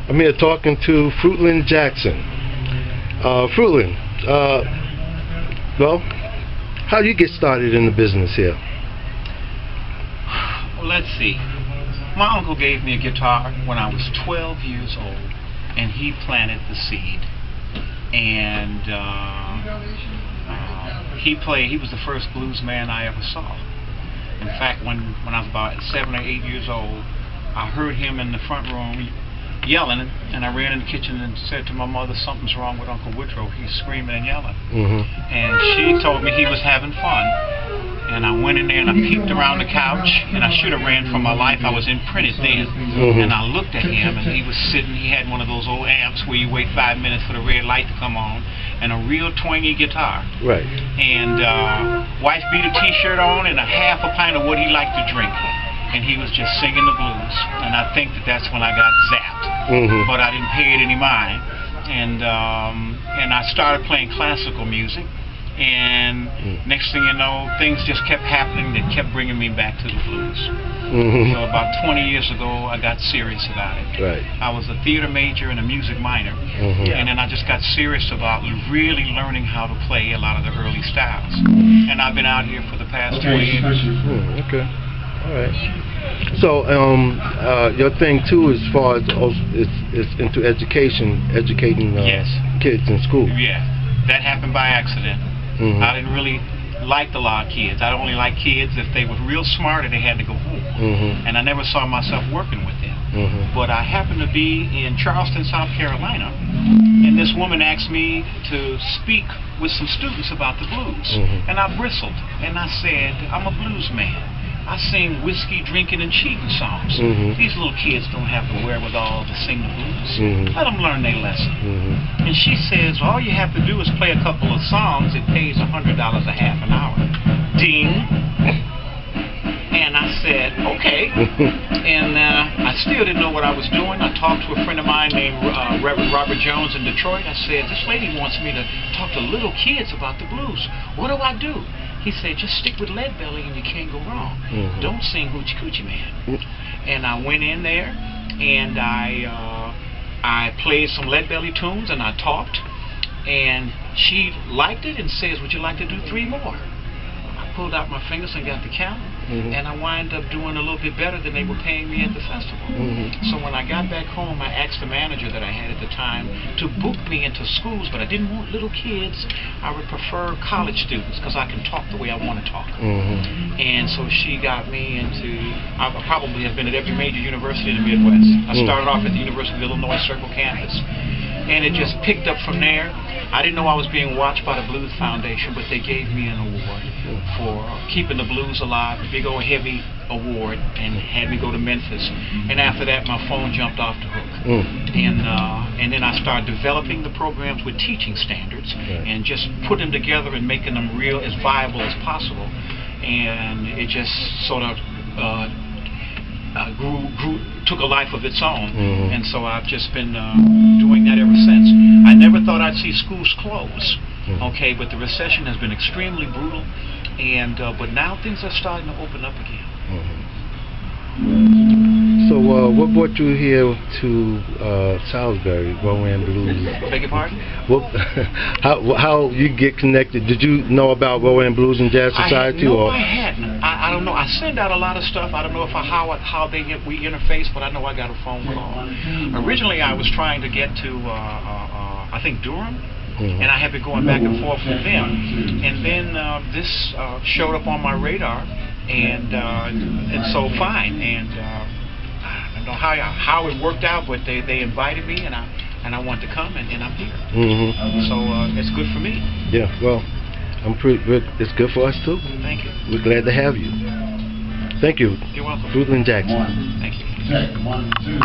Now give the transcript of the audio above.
I'm here talking to Fruteland Jackson. Fruteland, well, how do you get started in the business here? Well, let's see. My uncle gave me a guitar when I was 12 years old, and he planted the seed. And he was the first blues man I ever saw. In fact, when I was about 7 or 8 years old, I heard him in the front room yelling, and I ran in the kitchen and said to my mother, "Something's wrong with Uncle Woodrow. He's screaming and yelling." And she told me he was having fun. And I went in there and I peeked around the couch, and I should have ran for my life. I was imprinted then. And I looked at him, and he was sitting. He had one of those old amps where you wait 5 minutes for the red light to come on, and a real twangy guitar. Right. And wife beater T-shirt on, and a half a pint of what he liked to drink. And he was just singing the blues. And I think that's when I got zapped. But I didn't pay it any mind. And I started playing classical music. And next thing you know, things just kept happening that kept bringing me back to the blues. So about 20 years ago, I got serious about it. Right. I was a theater major and a music minor. And then I just got serious about really learning how to play a lot of the early styles. And I've been out here for the past 20 years. Okay. All right. So, your thing too, as far as it's into educating Yes. kids in school. Yeah, that happened by accident. I didn't really like a lot of kids. I only liked kids if they were real smart and they had to go home. And I never saw myself working with them. But I happened to be in Charleston, South Carolina, and this woman asked me to speak with some students about the blues. And I bristled, and I said, "I'm a blues man. I sing whiskey, drinking, and cheating songs. These little kids don't have the wherewithal to sing the blues. Let them learn their lesson." And she says, "All you have to do is play a couple of songs. It pays $100 a half an hour." Ding. And I said, "Okay." And I still didn't know what I was doing. I talked to a friend of mine named Reverend Robert Jones in Detroit. I said, "This lady wants me to talk to little kids about the blues. What do I do?" He said, "Just stick with Lead Belly and you can't go wrong. Don't sing Hoochie Coochie Man." And I went in there and I played some Lead Belly tunes and I talked, and she liked it and says, "Would you like to do 3 more?" I pulled out my fingers and got the count, and I wind up doing a little bit better than they were paying me at the festival. So when I got back home, I asked the manager that I had at the time to book me into schools, but I didn't want little kids. I would prefer college students because I can talk the way I want to talk. And so she got me into, I probably have been at every major university in the Midwest. I started off at the University of Illinois Circle campus, and it just picked up from there. I didn't know I was being watched by the Blues Foundation, but they gave me an award for keeping the blues alive, a big old heavy award, and had me go to Memphis. And after that, my phone jumped off the hook. And then I started developing the programs with teaching standards and just putting them together and making them real as viable as possible. And it just sort of took a life of its own. And so I've just been doing that ever since. I never thought I'd see schools close. Okay, but the recession has been extremely brutal, and but now things are starting to open up again. So what brought you here to Salisbury, Rowan Blues? Beg your pardon? Well, how you get connected? Did you know about Rowan Blues and Jazz Society? I hadn't. I don't know. I send out a lot of stuff. I don't know if how we interface, but I know I got a phone call. Originally, I was trying to get to I think Durham. And I have been going back and forth with them. And then this showed up on my radar, and so fine. And I don't know how it worked out, but they invited me, and I wanted to come, and I'm here. So it's good for me. Yeah, well, it's good for us too. Thank you. We're glad to have you. Thank you. You're welcome. Fruteland Jackson. Thank you. Check, 1, 2.